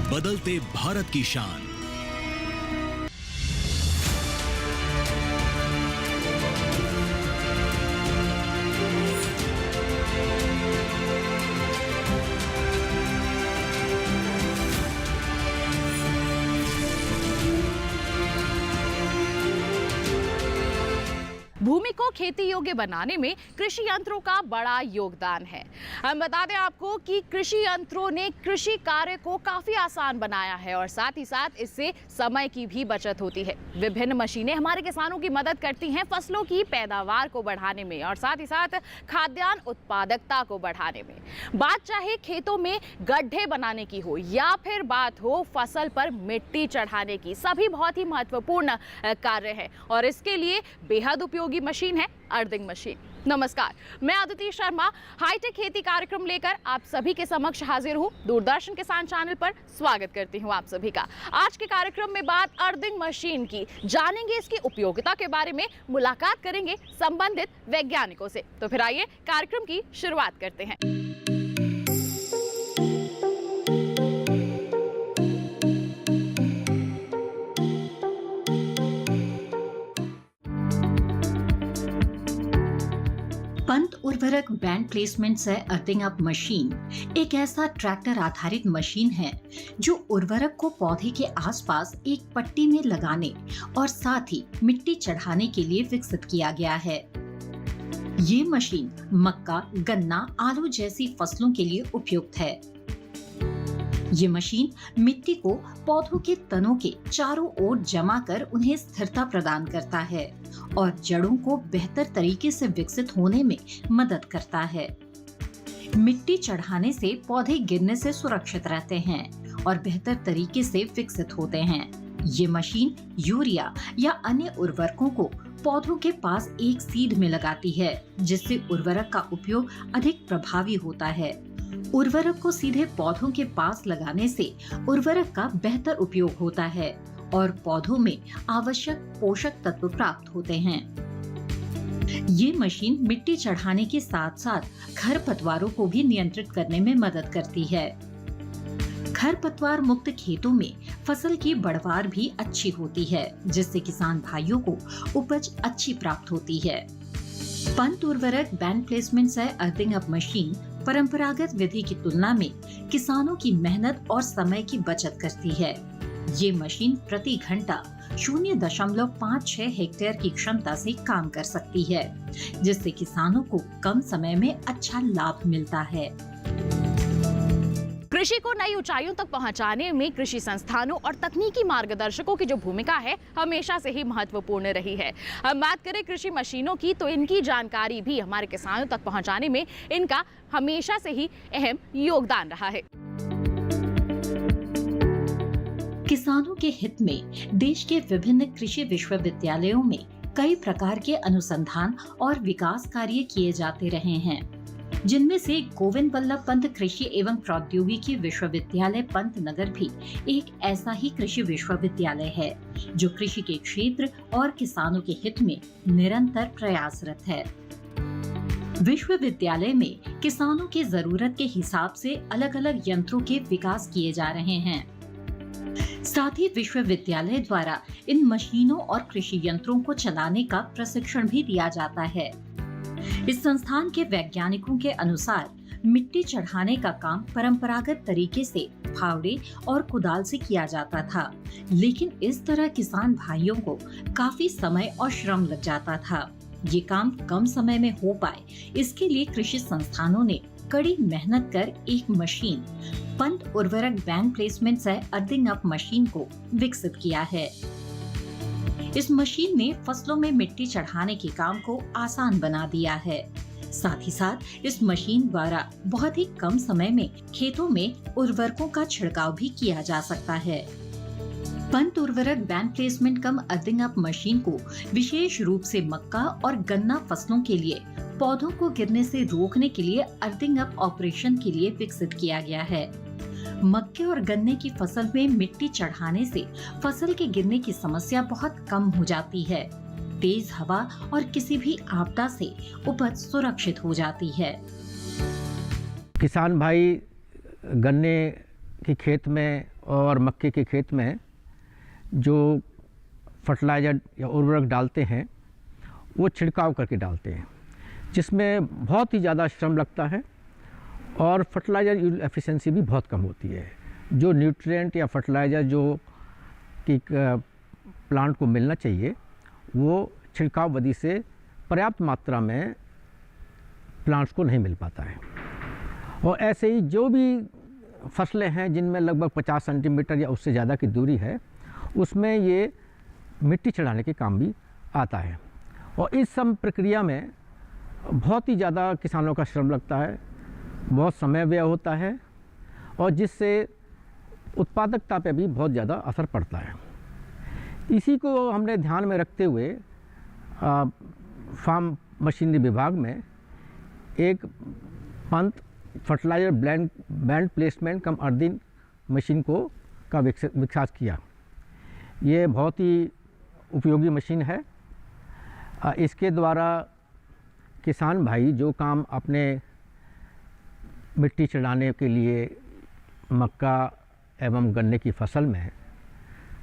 बदलते भारत की शान। भूमि को खेती योग्य बनाने में कृषि यंत्रों का बड़ा योगदान है। हम बता दें आपको कि कृषि यंत्रों ने कृषि कार्य को काफी आसान बनाया है और साथ ही साथ इससे समय की भी बचत होती है। विभिन्न मशीनें हमारे किसानों की मदद करती हैं फसलों की पैदावार को बढ़ाने में और साथ ही साथ खाद्यान्न उत्पादकता को बढ़ाने में। बात चाहे खेतों में गड्ढे बनाने की हो या फिर बात हो फसल पर मिट्टी चढ़ाने की, सभी बहुत ही महत्वपूर्ण कार्य है और इसके लिए बेहद उपयोगी मशीन है अर्थिंग मशीन। नमस्कार, मैं अदिति शर्मा हाईटेक खेती कार्यक्रम लेकर आप सभी के समक्ष हाजिर हूं। दूरदर्शन किसान चैनल पर स्वागत करती हूं आप सभी का। आज के कार्यक्रम में बात अर्थिंग मशीन की, जानेंगे इसकी उपयोगिता के बारे में, मुलाकात करेंगे संबंधित वैज्ञानिकों से। तो फिर आइए कार्यक्रम की शुरुआत करते हैं। पंत उर्वरक बैंड प्लेसमेंट से अर्थिंग अप मशीन एक ऐसा ट्रैक्टर आधारित मशीन है जो उर्वरक को पौधे के आसपास एक पट्टी में लगाने और साथ ही मिट्टी चढ़ाने के लिए विकसित किया गया है। ये मशीन मक्का, गन्ना, आलू जैसी फसलों के लिए उपयुक्त है। ये मशीन मिट्टी को पौधों के तनों के चारों ओर जमा कर उन्हें स्थिरता प्रदान करता है और जड़ों को बेहतर तरीके से विकसित होने में मदद करता है। मिट्टी चढ़ाने से पौधे गिरने से सुरक्षित रहते हैं और बेहतर तरीके से विकसित होते हैं। ये मशीन यूरिया या अन्य उर्वरकों को पौधों के पास एक सीध में लगाती है, जिससे उर्वरक का उपयोग अधिक प्रभावी होता है। उर्वरक को सीधे पौधों के पास लगाने से उर्वरक का बेहतर उपयोग होता है और पौधों में आवश्यक पोषक तत्व प्राप्त होते हैं। ये मशीन मिट्टी चढ़ाने के साथ साथ खरपतवारों को भी नियंत्रित करने में मदद करती है। खरपतवार मुक्त खेतों में फसल की बढ़वार भी अच्छी होती है, जिससे किसान भाइयों को उपज अच्छी प्राप्त होती है। पंत उर्वरक बैंड प्लेसमेंट से अर्थिंग अप मशीन परंपरागत विधि की तुलना में किसानों की मेहनत और समय की बचत करती है। ये मशीन प्रति घंटा 0.56 हेक्टेयर की क्षमता से काम कर सकती है, जिससे किसानों को कम समय में अच्छा लाभ मिलता है। कृषि को नई ऊंचाइयों तक पहुंचाने में कृषि संस्थानों और तकनीकी मार्गदर्शकों की जो भूमिका है हमेशा से ही महत्वपूर्ण रही है। हम बात करें कृषि मशीनों की तो इनकी जानकारी भी हमारे किसानों तक पहुंचाने में इनका हमेशा से ही अहम योगदान रहा है। किसानों के हित में देश के विभिन्न कृषि विश्वविद्यालयों में कई प्रकार के अनुसंधान और विकास कार्य किए जाते रहे हैं, जिनमें से गोविंद वल्लभ पंत कृषि एवं प्रौद्योगिकी विश्वविद्यालय पंतनगर भी एक ऐसा ही कृषि विश्वविद्यालय है जो कृषि के क्षेत्र और किसानों के हित में निरंतर प्रयासरत है। विश्वविद्यालय में किसानों की जरूरत के हिसाब से अलग अलग यंत्रों के विकास किए जा रहे हैं। साथ ही विश्वविद्यालय द्वारा इन मशीनों और कृषि यंत्रों को चलाने का प्रशिक्षण भी दिया जाता है। इस संस्थान के वैज्ञानिकों के अनुसार मिट्टी चढ़ाने का काम परंपरागत तरीके से फावड़े और कुदाल से किया जाता था, लेकिन इस तरह किसान भाइयों को काफी समय और श्रम लग जाता था। ये काम कम समय में हो पाए, इसके लिए कृषि संस्थानों ने कड़ी मेहनत कर एक मशीन पंत उर्वरक बैंड प्लेसमेंट से अर्थिंग अप मशीन को विकसित किया है। इस मशीन ने फसलों में मिट्टी चढ़ाने के काम को आसान बना दिया है। साथ ही साथ इस मशीन द्वारा बहुत ही कम समय में खेतों में उर्वरकों का छिड़काव भी किया जा सकता है। पंत उर्वरक बैंड प्लेसमेंट कम अर्थिंग अप मशीन को विशेष रूप से मक्का और गन्ना फसलों के लिए पौधों को गिरने से रोकने के लिए अर्थिंग अप ऑपरेशन के लिए विकसित किया गया है। मक्के और गन्ने की फसल में मिट्टी चढ़ाने से फसल के गिरने की समस्या बहुत कम हो जाती है। तेज हवा और किसी भी आपदा से उपज सुरक्षित हो जाती है। किसान भाई गन्ने के खेत में और मक्के के खेत में जो फर्टिलाइज़र या उर्वरक डालते हैं वो छिड़काव करके डालते हैं, जिसमें बहुत ही ज़्यादा श्रम लगता है और फर्टिलाइज़र यूज एफिशिएंसी भी बहुत कम होती है। जो न्यूट्रिएंट या फर्टिलाइज़र जो कि प्लांट को मिलना चाहिए वो छिड़काव विधि से पर्याप्त मात्रा में प्लांट्स को नहीं मिल पाता है। और ऐसे ही जो भी फसलें हैं जिनमें लगभग 50 सेंटीमीटर या उससे ज़्यादा की दूरी है, उसमें ये मिट्टी चढ़ाने के काम भी आता है। और इस सब प्रक्रिया में बहुत ही ज़्यादा किसानों का श्रम लगता है, बहुत समय व्यय होता है और जिससे उत्पादकता पे भी बहुत ज़्यादा असर पड़ता है। इसी को हमने ध्यान में रखते हुए फार्म मशीनरी विभाग में एक पंत फर्टिलाइज़र बैंड प्लेसमेंट कम अर्थिंग मशीन का विकास किया। ये बहुत ही उपयोगी मशीन है। इसके द्वारा किसान भाई जो काम अपने मिट्टी चढ़ाने के लिए मक्का एवं गन्ने की फसल में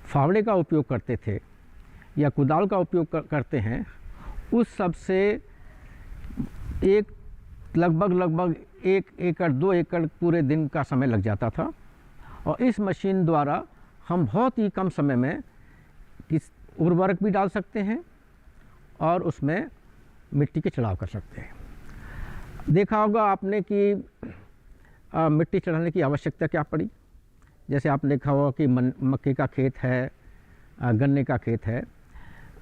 फावड़े का उपयोग करते थे या कुदाल का उपयोग करते हैं, उस सब से लगभग 1 एकड़ 2 एकड़ पूरे दिन का समय लग जाता था। और इस मशीन द्वारा हम बहुत ही कम समय में उर्वरक भी डाल सकते हैं और उसमें मिट्टी के चढ़ाव कर सकते हैं। देखा होगा आपने कि मिट्टी चढ़ाने की आवश्यकता क्या पड़ी। जैसे आपने देखा होगा कि मक्के का खेत है, गन्ने का खेत है,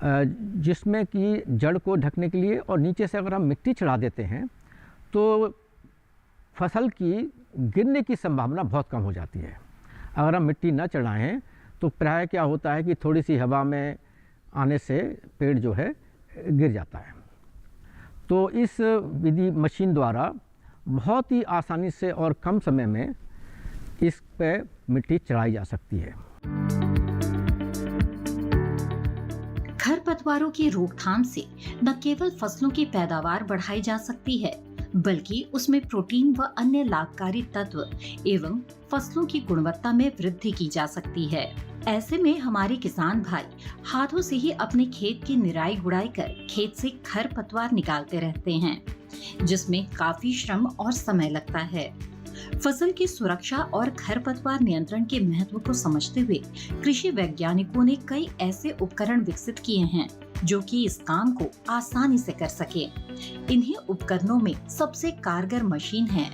जिसमें कि जड़ को ढकने के लिए और नीचे से अगर हम मिट्टी चढ़ा देते हैं तो फसल की गिरने की संभावना बहुत कम हो जाती है। अगर हम मिट्टी न चढ़ाएं तो प्रायः क्या होता है कि थोड़ी सी हवा में आने से पेड़ जो है गिर जाता है। तो इस विधि मशीन द्वारा बहुत ही आसानी से और कम समय में इस पे मिट्टी चढ़ाई जा सकती है। खरपतवारों की रोकथाम से न केवल फसलों की पैदावार बढ़ाई जा सकती है, बल्कि उसमें प्रोटीन व अन्य लाभकारी तत्व एवं फसलों की गुणवत्ता में वृद्धि की जा सकती है। ऐसे में हमारे किसान भाई हाथों से ही अपने खेत की निराई गुड़ाई कर खेत से खरपतवार निकालते रहते हैं, जिसमें काफी श्रम और समय लगता है। फसल की सुरक्षा और खरपतवार नियंत्रण के महत्व को समझते हुए कृषि वैज्ञानिकों ने कई ऐसे उपकरण विकसित किए हैं जो कि इस काम को आसानी से कर सके। इन्हीं उपकरणों में सबसे कारगर मशीन है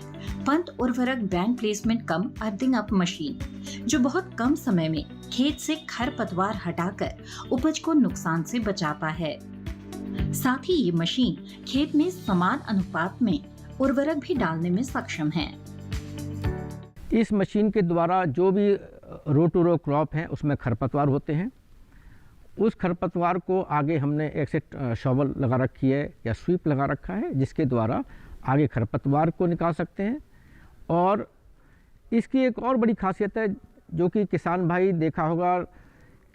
पंत उर्वरक बैंड प्लेसमेंट कम अर्थिंग अप मशीन, जो बहुत कम समय में खेत से खरपतवार हटाकर उपज को नुकसान से बचाता है। साथ ही ये मशीन खेत में समान अनुपात में उर्वरक भी डालने में सक्षम है। इस मशीन के द्वारा जो भी रो टू रो क्रॉप हैं उसमें खरपतवार होते हैं, उस खरपतवार को आगे हमने एक से शॉवल लगा रखी है या स्वीप लगा रखा है, जिसके द्वारा आगे खरपतवार को निकाल सकते हैं। और इसकी एक और बड़ी खासियत है जो कि किसान भाई देखा होगा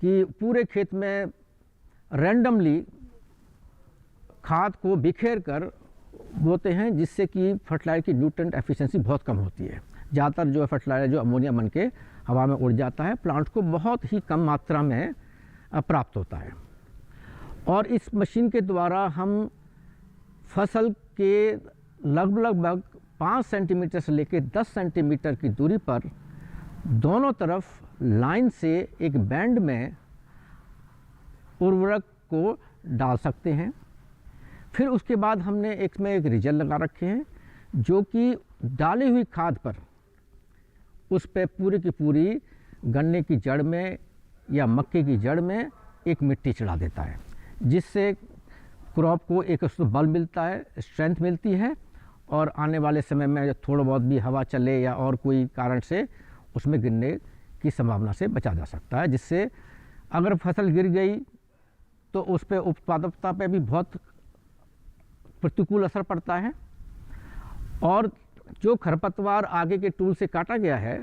कि पूरे खेत में रैंडमली खाद को बिखेर कर बोते हैं, जिससे कि फर्टिलाइजर की न्यूट्रिएंट एफिशिएंसी बहुत कम होती है। ज़्यादातर जो फर्टिलाइजर जो अमोनिया बन के हवा में उड़ जाता है, प्लांट को बहुत ही कम मात्रा में प्राप्त होता है। और इस मशीन के द्वारा हम फसल के लगभग 5 सेंटीमीटर से लेकर 10 सेंटीमीटर की दूरी पर दोनों तरफ लाइन से एक बैंड में उर्वरक को डाल सकते हैं। फिर उसके बाद हमने इसमें एक रिजल लगा रखे हैं जो कि डाली हुई खाद पर उस पर पूरी की पूरी गन्ने की जड़ में या मक्के की जड़ में एक मिट्टी चढ़ा देता है, जिससे क्रॉप को एक बल मिलता है, स्ट्रेंथ मिलती है और आने वाले समय में थोड़ा बहुत भी हवा चले या और कोई कारण से उसमें गिरने की संभावना से बचा जा सकता है, जिससे अगर फसल गिर गई तो उस पर उत्पादकता पे भी बहुत प्रतिकूल असर पड़ता है। और जो खरपतवार आगे के टूल से काटा गया है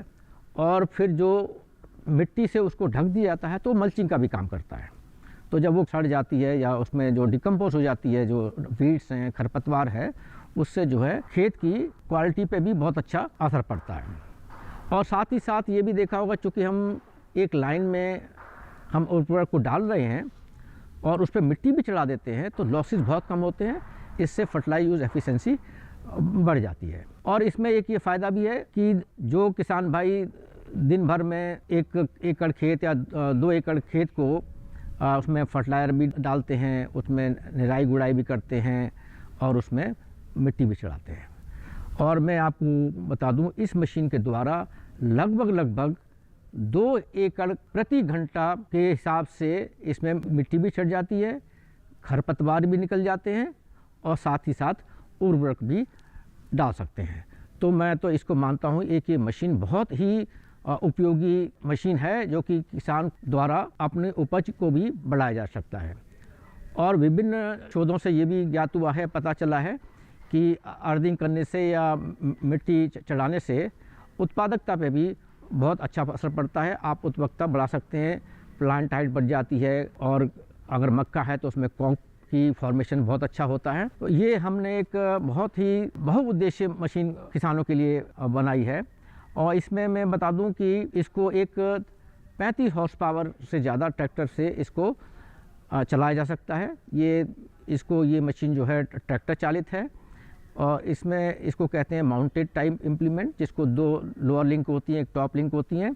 और फिर जो मिट्टी से उसको ढक दिया जाता है तो मल्चिंग का भी काम करता है। तो जब वो सड़ जाती है या उसमें जो डिकम्पोज हो जाती है, जो वीड्स हैं, खरपतवार है, उससे जो है खेत की क्वालिटी पे भी बहुत अच्छा असर पड़ता है। और साथ ही साथ ये भी देखा होगा, चूँकि हम एक लाइन में हम उर्वरक को डाल रहे हैं और उस पर मिट्टी भी चढ़ा देते हैं, तो लॉसेस बहुत कम होते हैं। इससे फर्टिलाइज यूज एफिशिएंसी बढ़ जाती है। और इसमें एक ये फ़ायदा भी है कि जो किसान भाई दिन भर में 1 एकड़ खेत या 2 एकड़ खेत को उसमें फर्टिलाइज़र भी डालते हैं, उसमें निराई गुड़ाई भी करते हैं और उसमें मिट्टी भी चढ़ाते हैं। और मैं आपको बता दूं, इस मशीन के द्वारा लगभग 2 एकड़ प्रति घंटा के हिसाब से इसमें मिट्टी भी चढ़ जाती है, खरपतवार भी निकल जाते हैं और साथ ही साथ उर्वरक भी डाल सकते हैं। तो मैं तो इसको मानता हूँ एक ये मशीन बहुत ही उपयोगी मशीन है, जो कि किसान द्वारा अपने उपज को भी बढ़ाया जा सकता है। और विभिन्न शोधों से ये भी ज्ञात हुआ है, पता चला है कि अर्थिंग करने से या मिट्टी चढ़ाने से उत्पादकता पे भी बहुत अच्छा असर पड़ता है। आप उत्पादकता बढ़ा सकते हैं, प्लांट हाइट बढ़ जाती है, और अगर मक्का है तो उसमें कॉन्क की फॉर्मेशन बहुत अच्छा होता है। तो ये हमने एक बहुत ही बहुउद्देश्य मशीन किसानों के लिए बनाई है। और इसमें मैं बता दूं कि इसको एक 35 हॉर्स पावर से ज़्यादा ट्रैक्टर से इसको चलाया जा सकता है। ये मशीन जो है ट्रैक्टर चालित है और इसमें इसको कहते हैं माउंटेड टाइप इम्प्लीमेंट, जिसको 2 लोअर लिंक होती हैं, एक टॉप लिंक होती हैं।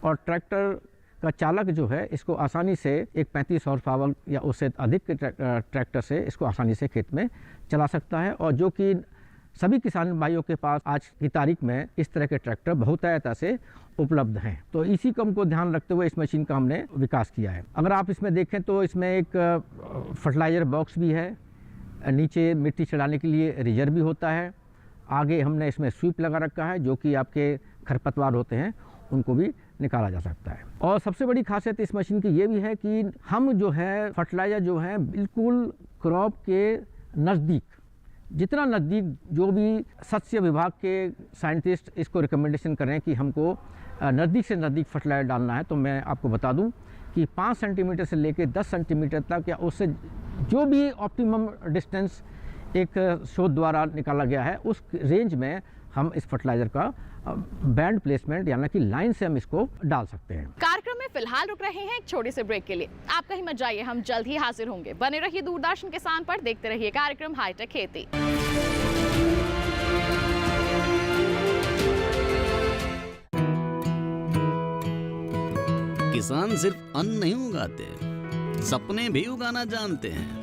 और ट्रैक्टर का चालक जो है इसको आसानी से एक 35 हॉर्स पावर या उससे अधिक के ट्रैक्टर से इसको आसानी से खेत में चला सकता है। और जो कि सभी किसान भाइयों के पास आज की तारीख में इस तरह के ट्रैक्टर बहुतायता से उपलब्ध हैं। तो इसी कम को ध्यान रखते हुए इस मशीन का हमने विकास किया है। अगर आप इसमें देखें तो इसमें एक फर्टिलाइज़र बॉक्स भी है, नीचे मिट्टी चढ़ाने के लिए रिजर्व भी होता है, आगे हमने इसमें स्वीप लगा रखा है, जो कि आपके खरपतवार होते हैं उनको भी निकाला जा सकता है। और सबसे बड़ी खासियत इस मशीन की ये भी है कि हम जो है फर्टिलाइज़र जो है बिल्कुल क्रॉप के नज़दीक, जितना नज़दीक जो भी शस्य विभाग के साइंटिस्ट इसको रिकमेंडेशन करें कि हमको नज़दीक से नज़दीक फर्टिलाइज़र डालना है, तो मैं आपको बता दूं कि 5 सेंटीमीटर से लेकर 10 सेंटीमीटर तक या उससे जो भी ऑप्टिमम डिस्टेंस एक शोध द्वारा निकाला गया है, उस रेंज में हम इस फर्टिलाइज़र का बैंड प्लेसमेंट यानी कि लाइन से हम इसको डाल सकते हैं। कार्यक्रम में फिलहाल रुक रहे हैं एक छोटे से ब्रेक के लिए। आप कहीं मत जाइए, हम जल्द ही हाजिर होंगे। बने रहिए दूरदर्शन किसान पर, देखते रहिए कार्यक्रम हाईटेक खेती। किसान सिर्फ अन्न नहीं उगाते, सपने भी उगाना जानते हैं।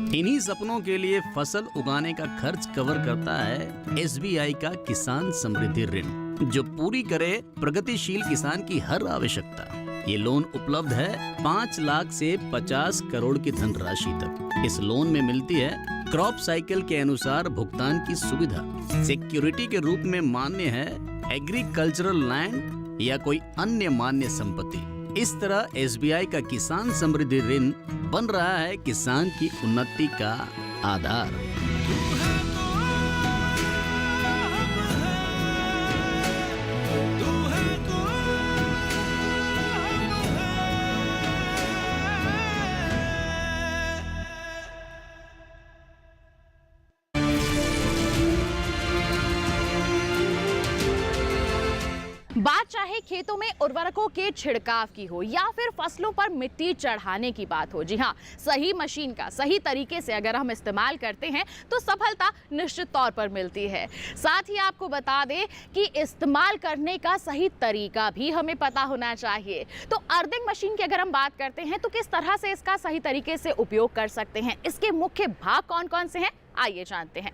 इन्हीं सपनों के लिए फसल उगाने का खर्च कवर करता है SBI का किसान समृद्धि ऋण, जो पूरी करे प्रगतिशील किसान की हर आवश्यकता। ये लोन उपलब्ध है 5 लाख से 50 करोड़ की धनराशि तक। इस लोन में मिलती है क्रॉप साइकिल के अनुसार भुगतान की सुविधा। सिक्योरिटी के रूप में मान्य है एग्रीकल्चरल लैंड या कोई अन्य मान्य संपत्ति। इस तरह SBI का किसान समृद्धि ऋण बन रहा है किसान की उन्नति का आधार। बात चाहे खेतों में उर्वरकों के छिड़काव की हो या फिर फसलों पर मिट्टी चढ़ाने की बात हो, जी हाँ, सही मशीन का सही तरीके से अगर हम इस्तेमाल करते हैं तो सफलता निश्चित तौर पर मिलती है। साथ ही आपको बता दें कि इस्तेमाल करने का सही तरीका भी हमें पता होना चाहिए। तो अर्थिंग मशीन की अगर हम बात करते हैं तो किस तरह से इसका सही तरीके से उपयोग कर सकते हैं, इसके मुख्य भाग कौन कौन से हैं, आइए जानते हैं।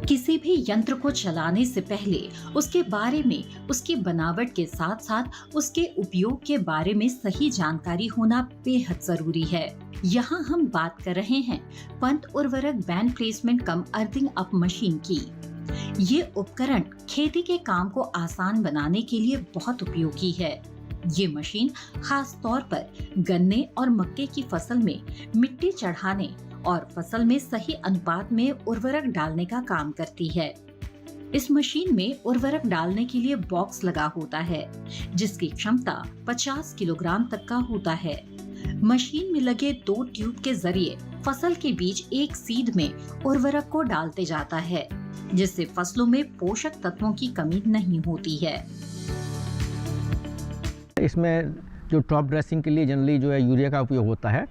किसी भी यंत्र को चलाने से पहले उसके बारे में, उसकी बनावट के साथ साथ उसके उपयोग के बारे में सही जानकारी होना बेहद जरूरी है। यहाँ हम बात कर रहे हैं पंत उर्वरक बैंड प्लेसमेंट कम अर्थिंग अप मशीन की। ये उपकरण खेती के काम को आसान बनाने के लिए बहुत उपयोगी है। ये मशीन खास तौर पर गन्ने और मक्के की फसल में मिट्टी चढ़ाने और फसल में सही अनुपात में उर्वरक डालने का काम करती है। इस मशीन में उर्वरक डालने के लिए बॉक्स लगा होता है, जिसकी क्षमता 50 किलोग्राम तक का होता है। मशीन में लगे 2 ट्यूब के जरिए फसल के बीच एक सीड में उर्वरक को डालते जाता है, जिससे फसलों में पोषक तत्वों की कमी नहीं होती है। इसमें जो टॉप ड्रेसिंग के लिए जनरली जो है यूरिया का उपयोग होता है,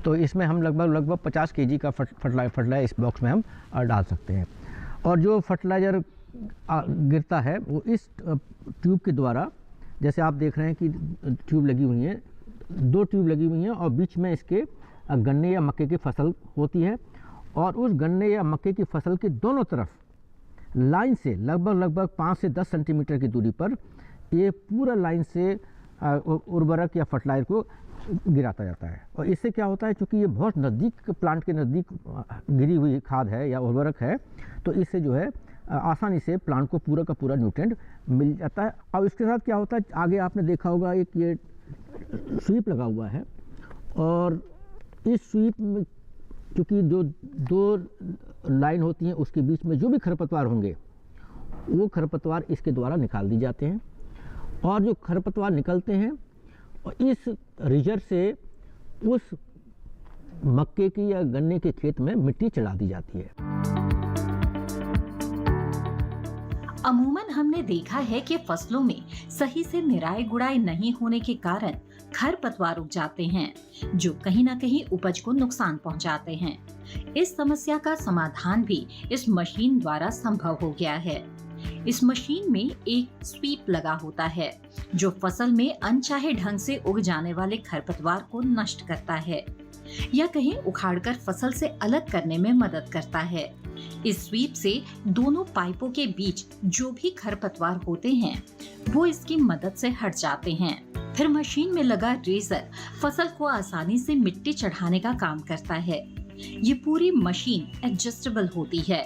तो इसमें हम लगभग 50 केजी का फर्टिलाइजर इस बॉक्स में हम डाल सकते हैं। और जो फर्टिलाइज़र गिरता है वो इस ट्यूब के द्वारा, जैसे आप देख रहे हैं कि ट्यूब लगी हुई हैं, 2 ट्यूब लगी हुई हैं और बीच में इसके गन्ने या मक्के की फसल होती है, और उस गन्ने या मक्के की फसल के दोनों तरफ लाइन से लगभग 5 से 10 सेंटीमीटर की दूरी पर ये पूरा लाइन से उर्वरक या फर्टिलाइजर को गिराता जाता है। और इससे क्या होता है, चूँकि ये बहुत नज़दीक प्लांट के नज़दीक गिरी हुई खाद है या उर्वरक है, तो इससे जो है आसानी से प्लांट को पूरा का पूरा न्यूट्रिएंट मिल जाता है। अब इसके साथ क्या होता है, आगे आपने देखा होगा एक ये स्वीप लगा हुआ है, और इस स्वीप में चूँकि जो 2 लाइन होती हैं उसके बीच में जो भी खरपतवार होंगे वो खरपतवार इसके द्वारा निकाल दी जाते हैं, और जो खरपतवार निकलते हैं और इस रिजर्व से उस मक्के की या गन्ने के खेत में मिट्टी चढ़ा दी जाती है। अमूमन हमने देखा है कि फसलों में सही से निराई गुड़ाई नहीं होने के कारण खरपतवार उग जाते हैं, जो कहीं न कहीं उपज को नुकसान पहुंचाते हैं। इस समस्या का समाधान भी इस मशीन द्वारा संभव हो गया है। इस मशीन में एक स्वीप लगा होता है, जो फसल में अनचाहे ढंग से उग जाने वाले खरपतवार को नष्ट करता है या कहीं उखाड़कर फसल से अलग करने में मदद करता है। इस स्वीप से दोनों पाइपों के बीच जो भी खरपतवार होते हैं वो इसकी मदद से हट जाते हैं। फिर मशीन में लगा रेजर फसल को आसानी से मिट्टी चढ़ाने का काम करता है। ये पूरी मशीन एडजस्टेबल होती है।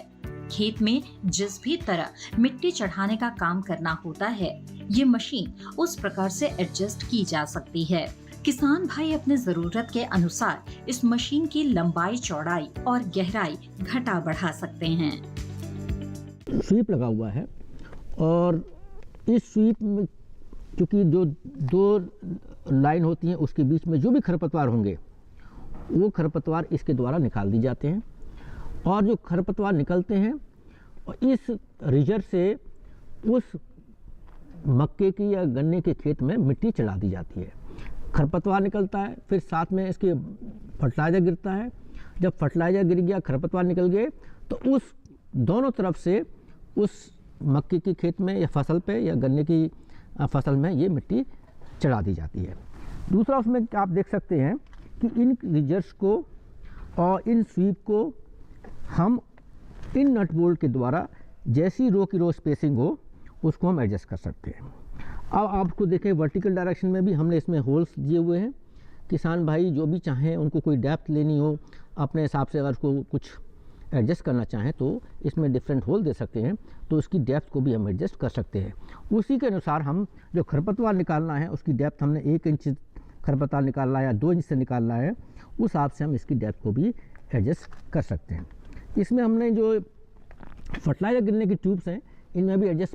खेत में जिस भी तरह मिट्टी चढ़ाने का काम करना होता है, ये मशीन उस प्रकार से एडजस्ट की जा सकती है। किसान भाई अपने जरूरत के अनुसार इस मशीन की लंबाई, चौड़ाई और गहराई घटा बढ़ा सकते हैं। स्वीप लगा हुआ है, और इस स्वीप में क्योंकि जो 2 लाइन होती हैं उसके बीच में जो भी खरपतवार होंगे वो खरपतवार इसके द्वारा निकाल दी जाते हैं, और जो खरपतवार निकलते हैं और इस रिजर्व से उस मक्के की या गन्ने के खेत में मिट्टी चढ़ा दी जाती है। खरपतवार निकलता है, फिर साथ में इसके फर्टिलाइज़र गिरता है। जब फर्टिलाइज़र गिर गया, खरपतवार निकल गए, तो उस दोनों तरफ से उस मक्के की खेत में या फसल पे या गन्ने की फसल में ये मिट्टी चढ़ा दी जाती है। दूसरा, उसमें आप देख सकते हैं कि इन रिजर्व्स को और इन स्वीप को हम इन नट बोल्ट के द्वारा जैसी रो की रो स्पेसिंग हो उसको हम एडजस्ट कर सकते हैं। अब आपको देखें, वर्टिकल डायरेक्शन में भी हमने इसमें होल्स दिए हुए हैं। किसान भाई जो भी चाहें, उनको कोई डेप्थ लेनी हो अपने हिसाब से, अगर उसको कुछ एडजस्ट करना चाहें तो इसमें डिफरेंट होल दे सकते हैं, तो उसकी डेप्थ को भी हम एडजस्ट कर सकते हैं। उसी के अनुसार हम जो खरपतवार निकालना है उसकी डेप्थ हमने 1 इंच खरपतवार निकालना है या 2 इंच से निकालना है, उस हिसाब से हम इसकी डेप्थ को भी एडजस्ट कर सकते हैं। इसमें हमने जो फर्टिलाइजर गिरने की ट्यूब्स हैं इनमें भी एडजस्ट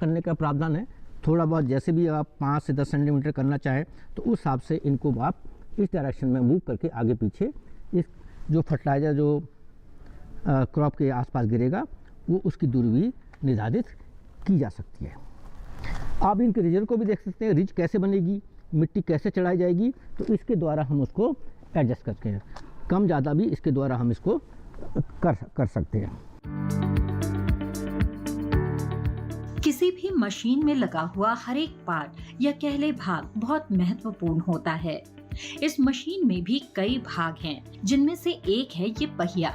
करने का प्रावधान है। थोड़ा बहुत जैसे भी आप 5 से 10 सेंटीमीटर करना चाहें तो उस हिसाब से इनको आप इस डायरेक्शन में मूव करके आगे पीछे इस जो फर्टिलाइजर जो क्रॉप के आसपास गिरेगा वो उसकी दूरी भी निर्धारित की जा सकती है। आप इनके रिजर्व को भी देख सकते हैं, रिज कैसे बनेगी, मिट्टी कैसे चढ़ाई जाएगी, तो इसके द्वारा हम उसको एडजस्ट करते हैं। कम ज़्यादा भी इसके द्वारा हम इसको कर सकते हैं। किसी भी मशीन में लगा हुआ हर एक पार्ट या कह ले भाग बहुत महत्वपूर्ण होता है। इस मशीन में भी कई भाग हैं, जिनमें से एक है ये पहिया,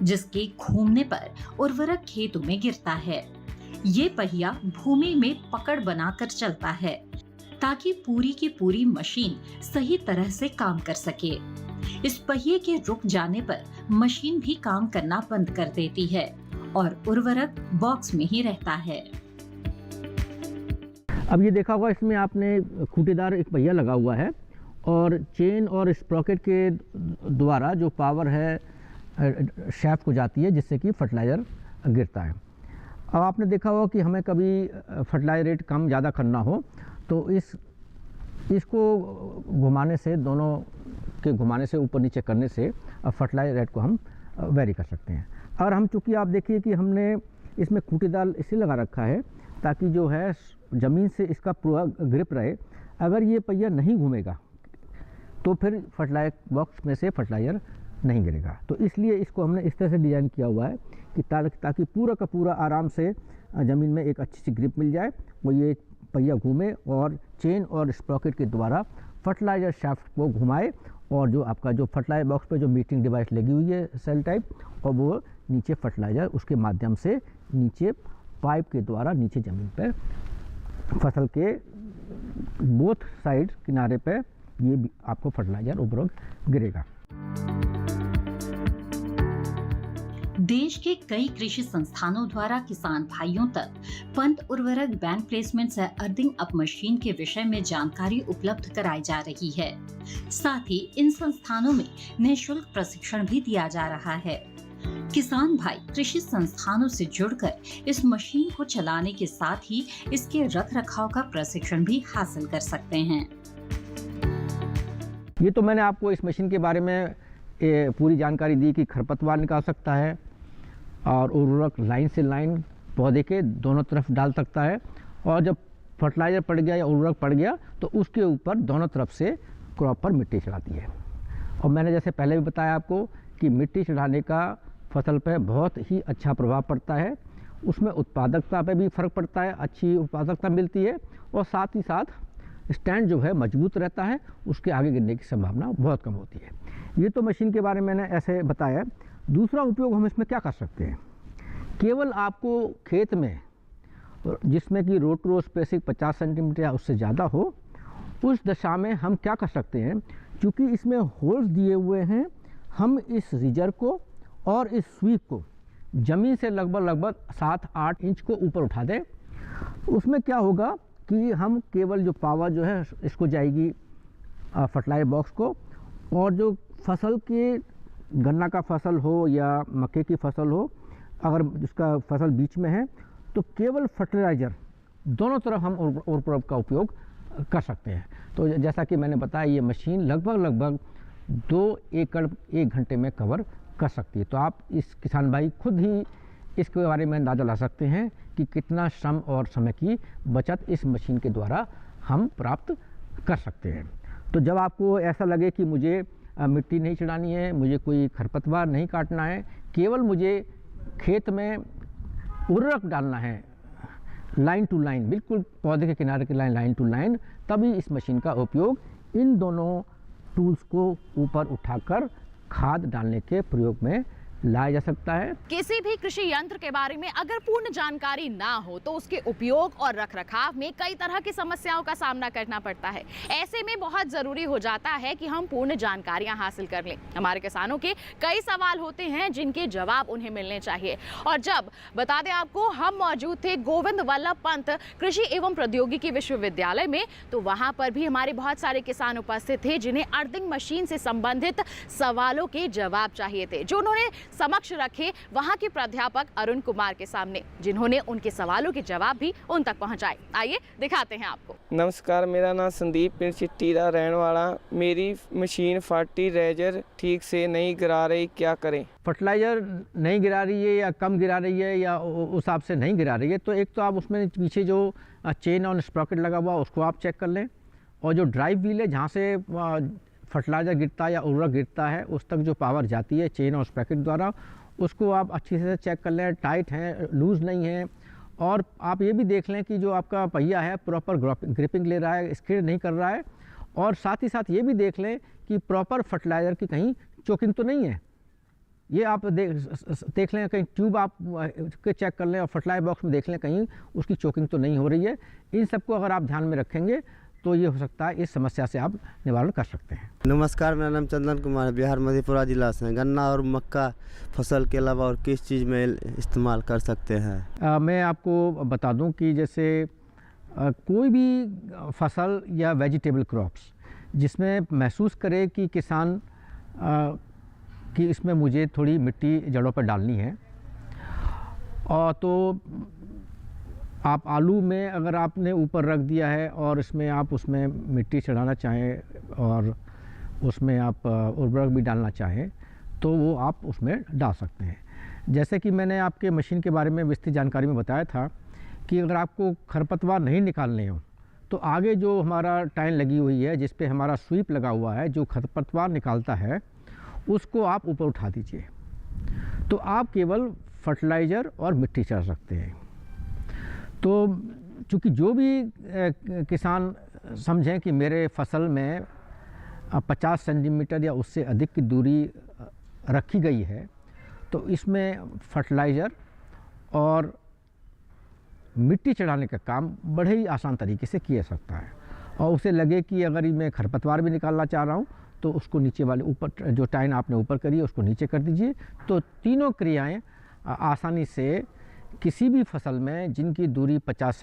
जिसके घूमने पर उर्वरक खेतों में गिरता है। ये पहिया भूमि में पकड़ बनाकर चलता है ताकि पूरी की पूरी मशीन सही तरह से काम कर सके। इस पहिए के रुक जाने पर मशीन भी काम करना बंद कर देती है और उर्वरक बॉक्स में ही रहता है। अब ये देखा होगा, इसमें आपने खूंटेदार एक पहिया लगा हुआ है और चेन और स्प्रॉकेट के द्वारा जो पावर है शैफ्ट को जाती है, जिससे कि फर्टिलाइज़र गिरता है। अब आपने देखा होगा कि हमें कभी फर्टिलाइज़र रेट कम ज़्यादा करना हो तो इस इसको घुमाने से, दोनों के घुमाने से, ऊपर नीचे करने से फर्टिलाइजर रेट को हम वेरी कर सकते हैं। और हम, चूँकि आप देखिए कि हमने इसमें खूंटीदार इसलिए लगा रखा है ताकि जो है ज़मीन से इसका पूरा ग्रिप रहे। अगर ये पहिया नहीं घूमेगा तो फिर फर्टिलाइजर बॉक्स में से फर्टिलाइजर नहीं गिरेगा। तो इसलिए इसको हमने इस तरह से डिज़ाइन किया हुआ है कि ताकि पूरा का पूरा आराम से ज़मीन में एक अच्छी सी ग्रिप मिल जाए, वो ये पहिया घूमे और चेन और स्प्रॉकेट के द्वारा फर्टिलाइजर शाफ्ट को घुमाए, और जो आपका जो फर्टिलाइजर बॉक्स पे जो मीटरिंग डिवाइस लगी हुई है सेल टाइप, और वो नीचे फर्टिलाइजर उसके माध्यम से नीचे पाइप के द्वारा नीचे ज़मीन पर फसल के बोथ साइड किनारे पे ये भी आपको फर्टिलाइजर उर्वरक गिरेगा। देश के कई कृषि संस्थानों द्वारा किसान भाइयों तक पंत उर्वरक बैंक प्लेसमेंट सह अर्थिंग अप मशीन के विषय में जानकारी उपलब्ध कराई जा रही है। साथ ही इन संस्थानों में निःशुल्क प्रशिक्षण भी दिया जा रहा है। किसान भाई कृषि संस्थानों से जुड़कर इस मशीन को चलाने के साथ ही इसके रख रखाव का प्रशिक्षण भी हासिल कर सकते हैं। ये तो मैंने आपको इस मशीन के बारे में पूरी जानकारी दी कि खरपतवार निकाल सकता है और उर्वरक लाइन से लाइन पौधे के दोनों तरफ डाल सकता है, और जब फर्टिलाइजर पड़ गया या उर्वरक पड़ गया तो उसके ऊपर दोनों तरफ से क्रॉप पर मिट्टी चढ़ाती है। और मैंने जैसे पहले भी बताया आपको कि मिट्टी चढ़ाने का फसल पर बहुत ही अच्छा प्रभाव पड़ता है, उसमें उत्पादकता पे भी फ़र्क पड़ता है, अच्छी उत्पादकता मिलती है, और साथ ही साथ स्टैंड जो है मजबूत रहता है, उसके आगे गिरने की संभावना बहुत कम होती है। ये तो मशीन के बारे में मैंने ऐसे बताया। दूसरा उपयोग हम इसमें क्या कर सकते हैं, केवल आपको खेत में जिसमें कि रोटरो स्पेसिंग 50 सेंटीमीटर या उससे ज़्यादा हो, उस दशा में हम क्या कर सकते हैं, क्योंकि इसमें होल्स दिए हुए हैं, हम इस रिजर को और इस स्वीप को ज़मीन से लगभग 7-8 इंच को ऊपर उठा दें। उसमें क्या होगा कि हम केवल जो पावर जो है इसको जाएगी फर्टिलाइजर बॉक्स को, और जो फसल के गन्ना का फसल हो या मक्के की फसल हो, अगर उसका फसल बीच में है तो केवल फर्टिलाइजर दोनों तरफ हम उर्वरक का उपयोग कर सकते हैं। तो जैसा कि मैंने बताया, ये मशीन लगभग 2 एकड़ 1 घंटे में कवर कर सकती है। तो आप इस किसान भाई खुद ही इसके बारे में अंदाज़ा ला सकते हैं कि कितना श्रम और समय की बचत इस मशीन के द्वारा हम प्राप्त कर सकते हैं। तो जब आपको ऐसा लगे कि मुझे मिट्टी नहीं चढ़ानी है, मुझे कोई खरपतवार नहीं काटना है, केवल मुझे खेत में उर्वरक डालना है लाइन टू लाइन, बिल्कुल पौधे के किनारे की लाइन टू लाइन, तभी इस मशीन का उपयोग इन दोनों टूल्स को ऊपर उठाकर खाद डालने के प्रयोग में लाया जा सकता है। किसी भी कृषि यंत्र के बारे में अगर पूर्ण जानकारी ना हो तो उसके उपयोग और रखरखाव में कई तरह की समस्याओं का सामना करना पड़ता है। ऐसे में बहुत जरूरी हो जाता है कि हम पूर्ण जानकारियां हासिल कर लें। हमारे किसानों के कई सवाल होते हैं जिनके जवाब उन्हें मिलने चाहिए। और जब बता दें आपको, हम मौजूद थे गोविंद वल्लभ पंत कृषि एवं प्रौद्योगिकी विश्वविद्यालय में, तो वहां पर भी हमारे बहुत सारे किसान उपस्थित थे जिन्हें अर्थिंग मशीन से संबंधित सवालों के जवाब चाहिए थे, जो उन्होंने समक्ष रखे वहां के प्राध्यापक अरुण कुमार के सामने, जिन्होंने उनके सवालों के जवाब भी उन तक पहुंचाए। आइए दिखाते हैं आपको। नमस्कार, मेरा नाम संदीप पिंड चिट्टी का रहने वाला। मेरी मशीन फर्टिलाइजर ठीक से नहीं गिरा रही, क्या करें? फर्टिलाइजर नहीं गिरा रही है या कम गिरा रही है या उस हिसाब से नहीं गिरा रही है, तो एक तो आप उसमें पीछे जो चेन और स्प्रॉकेट लगा हुआ उसको आप चेक कर लें, और जो ड्राइव व्हील है जहाँ से फर्टिलाइजर गिरता है या उर्वरक गिरता है उस तक जो पावर जाती है चेन और स्प्रॉकेट द्वारा, उसको आप अच्छी से चेक कर लें, टाइट है, लूज़ नहीं है। और आप ये भी देख लें कि जो आपका पहिया है प्रॉपर ग्रिपिंग ले रहा है, स्किड नहीं कर रहा है, और साथ ही साथ ये भी देख लें कि प्रॉपर फर्टिलाइज़र की कहीं चोकिंग तो नहीं है। ये आप देख लें, कहीं ट्यूब आप के चेक कर लें, और फर्टिलाइजर बॉक्स में देख लें कहीं उसकी चोकिंग तो नहीं हो रही है। इन सबको अगर आप ध्यान में रखेंगे तो ये हो सकता है, इस समस्या से आप निवारण कर सकते हैं। नमस्कार, मेरा नाम चंदन कुमार है, बिहार मधेपुरा जिला से। गन्ना और मक्का फसल के अलावा और किस चीज़ में इस्तेमाल कर सकते हैं? मैं आपको बता दूं कि जैसे कोई भी फसल या वेजिटेबल क्रॉप्स जिसमें महसूस करे कि किसान कि इसमें मुझे थोड़ी मिट्टी जड़ों पर डालनी है, और तो आप आलू में अगर आपने ऊपर रख दिया है और इसमें आप उसमें मिट्टी चढ़ाना चाहें और उसमें आप उर्वरक भी डालना चाहें तो वो आप उसमें डाल सकते हैं। जैसे कि मैंने आपके मशीन के बारे में विस्तृत जानकारी में बताया था कि अगर आपको खरपतवार नहीं निकालने हो तो आगे जो हमारा टाइन लगी हुई है जिस पे हमारा स्वीप लगा हुआ है जो खरपतवार निकालता है उसको आप ऊपर उठा दीजिए, तो आप केवल फर्टिलाइज़र और मिट्टी चढ़ा सकते हैं। तो चूँकि जो भी किसान समझें कि मेरे फसल में 50 सेंटीमीटर या उससे अधिक की दूरी रखी गई है तो इसमें फर्टिलाइज़र और मिट्टी चढ़ाने का काम बड़े ही आसान तरीके से किया सकता है। और उसे लगे कि अगर मैं खरपतवार भी निकालना चाह रहा हूँ तो उसको नीचे वाले ऊपर जो टाइन आपने ऊपर करी है उसको नीचे कर दीजिए। तो तीनों क्रियाएं आसानी से किसी भी फसल में जिनकी दूरी 50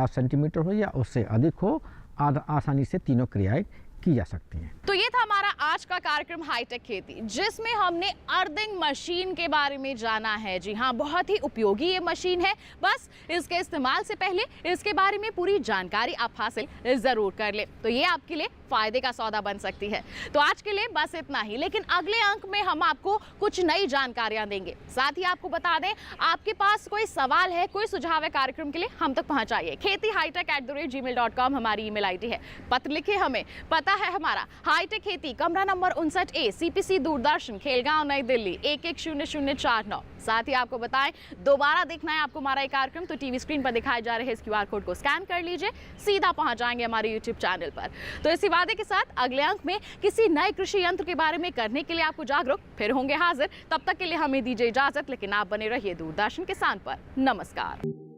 सेंटीमीटर हो या उससे अधिक हो आसानी से तीनों क्रियाएं की जा सकती हैं। तो ये था हमारा आज का कार्यक्रम हाईटेक खेती, जिसमें हमने अर्थिंग मशीन के बारे में जाना है। जी हाँ, बहुत ही उपयोगी ये मशीन है, बस इसके इस्तेमाल से पहले इसके बारे में पूरी जानकारी आप हासिल जरूर कर ले, तो ये आपके लिए फायदे का सौदा बन सकती है। तो आज के लिए बस इतना ही, लेकिन अगले अंक में हम आपको कुछ नई जानकारियां देंगे। साथ ही आपको बता दें, आपके पास कोई सवाल है, कोई सुझाव है कार्यक्रम के लिए, हम तक पहुंचाइए। खेती@gmail.com हमारी ईमेल आईडी है। पत्र लिखे हमें, पता है हमारा हाईटेक खेती, कमरा number 59A, CPC Doordarshan, Khelgaon, नई दिल्ली 110049। साथ ही आपको बताएं, दोबारा देखना है आपको हमारा ये कार्यक्रम तो टीवी स्क्रीन पर दिखाए जा रहे इस QR कोड को स्कैन कर लीजिए, सीधा पहुंच जाएंगे हमारे YouTube चैनल पर। तो इसी वादे के साथ अगले अंक में किसी नए कृषि यंत्र के बारे में करने के लिए आपको जागरूक फिर होंगे हाजिर। तब तक के लिए हमें दीजिए इजाजत, लेकिन आप बने रहिए दूरदर्शन किसान पर। नमस्कार।